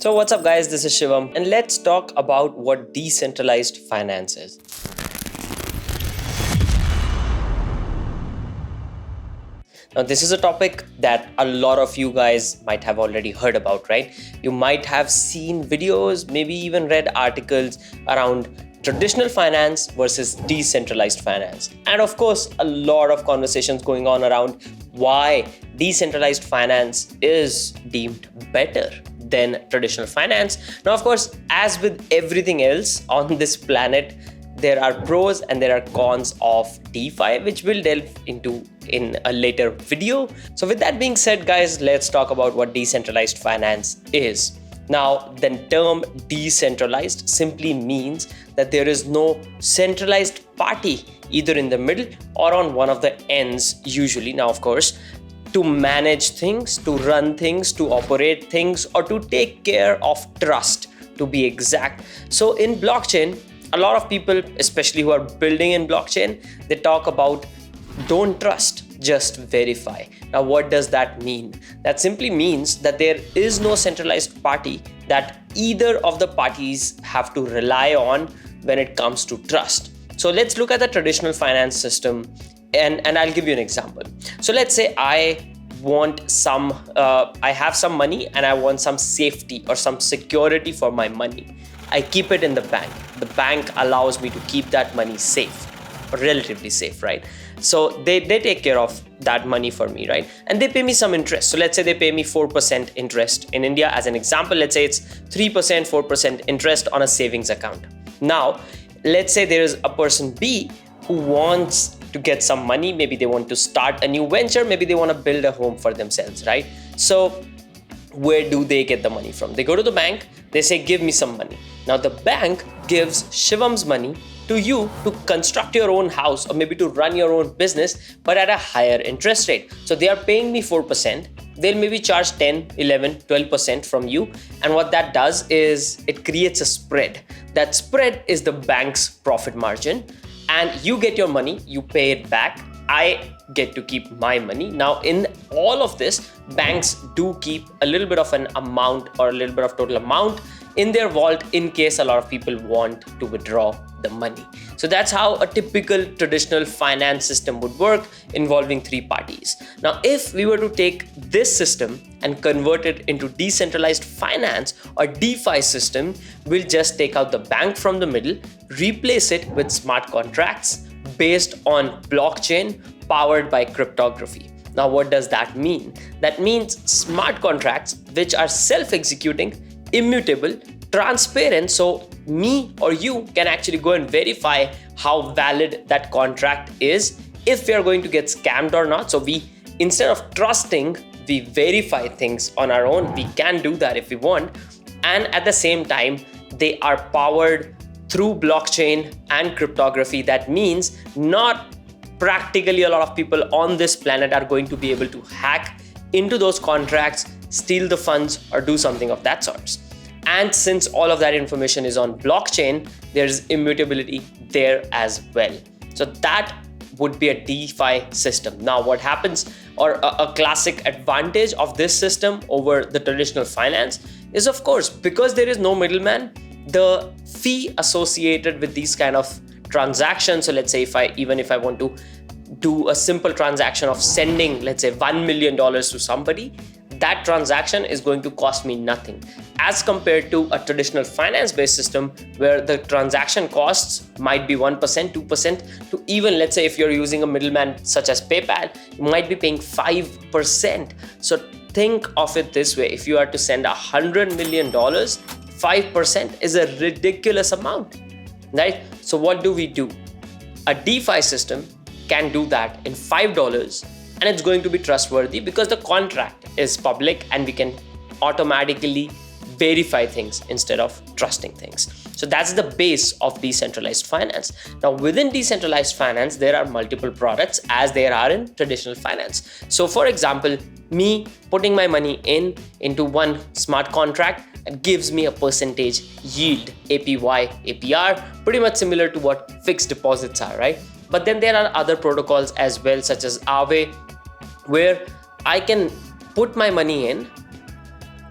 So what's up guys, this is Shivam and let's talk about what decentralized finance is. Now this is a topic that a lot of you guys might have already heard about, right? You might have seen videos, maybe even read articles around traditional finance versus decentralized finance. And of course, a lot of conversations going on around why decentralized finance is deemed better than traditional finance. Now, of course, as with everything else on this planet, there are pros and there are cons of DeFi, which we'll delve into in a later video. So with that being said, guys, let's talk about what decentralized finance is. Now, the term decentralized simply means that there is no centralized party either in the middle or on one of the ends usually. Now, of course, to manage things, to run things, to operate things, or to take care of trust, to be exact. So in blockchain, a lot of people, especially who are building in blockchain, they talk about don't trust, just verify. Now, what does that mean? That simply means that there is no centralized party that either of the parties have to rely on when it comes to trust. So let's look at the traditional finance system and I'll give you an example. So let's say I have some money and I want some safety or some security for my money. I keep it in the bank. The bank allows me to keep that money safe, or relatively safe, right? So they take care of that money for me, right? And they pay me some interest. So let's say they pay me 4% interest. In India, as an example, let's say it's 3%, 4% interest on a savings account. Now, let's say there is a person B who wants to get some money. Maybe they want to start a new venture. Maybe they want to build a home for themselves, right? So where do they get the money from? They go to the bank. They say, give me some money. Now the bank gives Shivam's money to you to construct your own house or maybe to run your own business, but at a higher interest rate. So they are paying me 4%. They'll maybe charge 10, 11, 12% from you. And what that does is it creates a spread. That spread is the bank's profit margin. And you get your money, you pay it back. I get to keep my money. Now, in all of this, banks do keep a little bit of an amount or a little bit of total amount in their vault in case a lot of people want to withdraw the money. So that's how a typical traditional finance system would work, involving three parties. Now, if we were to take this system and convert it into decentralized finance or DeFi system, we'll just take out the bank from the middle, replace it with smart contracts based on blockchain powered by cryptography. Now, what does that mean? That means smart contracts which are self-executing, immutable, transparent, so me or you can actually go and verify how valid that contract is, if we are going to get scammed or not. So we, instead of trusting, we verify things on our own. We can do that if we want. And at the same time, they are powered through blockchain and cryptography. That means not practically a lot of people on this planet are going to be able to hack into those contracts, steal the funds, or do something of that sort. And since all of that information is on blockchain, there's immutability there as well. So that would be a DeFi system. Now, what happens, or a classic advantage of this system over the traditional finance is, of course, because there is no middleman, the fee associated with these kind of transactions. So let's say if I want to do a simple transaction of sending, let's say $1 million to somebody, that transaction is going to cost me nothing, as compared to a traditional finance-based system where the transaction costs might be 1%, 2%, to even, let's say, if you're using a middleman such as PayPal, you might be paying 5%. So think of it this way: if you are to send $100 million, 5% is a ridiculous amount, right? So what do? A DeFi system can do that in $5, and it's going to be trustworthy because the contract is public and we can automatically verify things instead of trusting things. So that's the base of decentralized finance. Now, within decentralized finance, there are multiple products as there are in traditional finance. So for example, me putting my money into one smart contract, it gives me a percentage yield, APY, APR, pretty much similar to what fixed deposits are, right? But then there are other protocols as well, such as Aave, where I can put my money in,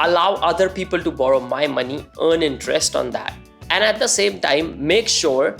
allow other people to borrow my money, earn interest on that, and at the same time make sure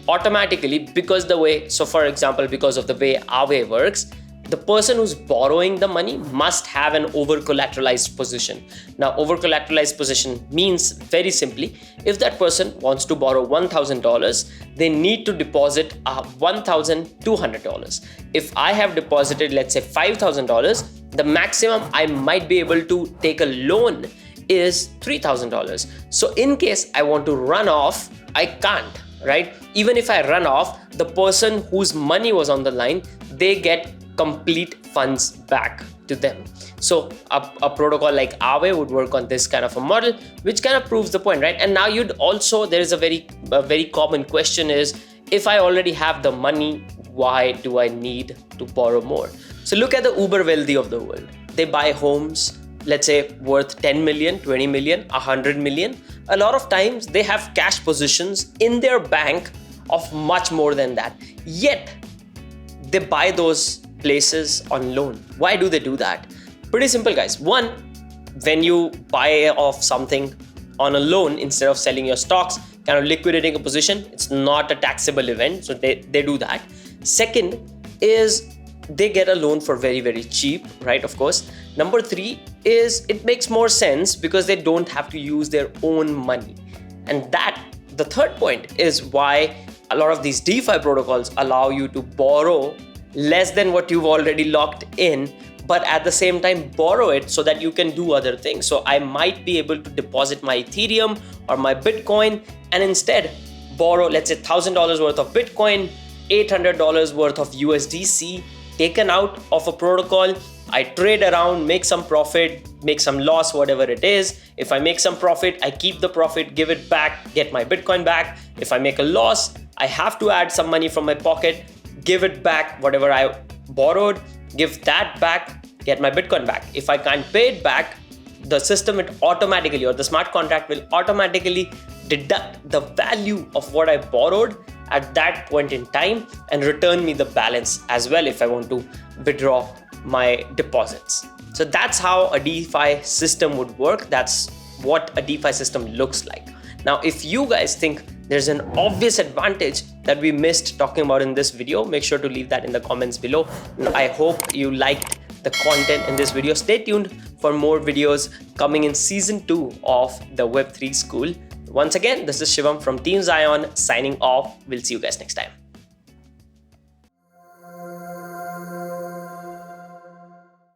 automatically, because the way, so for example, because of the way Aave works, the person who's borrowing the money must have an over-collateralized position. Now, over-collateralized position means, very simply, if that person wants to borrow $1,000, they need to deposit $1,200. If I have deposited, let's say $5,000, the maximum I might be able to take a loan is $3,000. So in case I want to run off, I can't, right? Even if I run off, the person whose money was on the line, they get complete funds back to them. So a protocol like Aave would work on this kind of a model, which kind of proves the point, right? And now you'd also, there is a very common question is, if I already have the money, why do I need to borrow more? So look at the uber wealthy of the world. They buy homes, let's say worth 10 million, 20 million, 100 million. A lot of times they have cash positions in their bank of much more than that. Yet they buy those places on loan. Why do they do that? Pretty simple, guys. One, when you buy off something on a loan instead of selling your stocks, kind of liquidating a position, it's not a taxable event, so they do that. Second is they get a loan for very, very cheap, right? Of course. Number three is it makes more sense because they don't have to use their own money. And that, the third point, is why a lot of these DeFi protocols allow you to borrow less than what you've already locked in, but at the same time borrow it so that you can do other things. So I might be able to deposit my Ethereum or my Bitcoin and instead borrow, let's say $1,000 worth of Bitcoin, $800 worth of USDC taken out of a protocol. I trade around, make some profit, make some loss, whatever it is. If I make some profit, I keep the profit, give it back, get my Bitcoin back. If I make a loss, I have to add some money from my pocket, give it back, whatever I borrowed, give that back, get my Bitcoin back. If I can't pay it back, the system will automatically, or the smart contract will automatically deduct the value of what I borrowed at that point in time and return me the balance as well if I want to withdraw my deposits. So that's how a DeFi system would work. That's what a DeFi system looks like. Now, if you guys think there's an obvious advantage that we missed talking about in this video, make sure to leave that in the comments below. I hope you liked the content in this video. Stay tuned for more videos coming in season 2 of the Web3 School. Once again, this is Shivam from Team Zion signing off. We'll see you guys next time.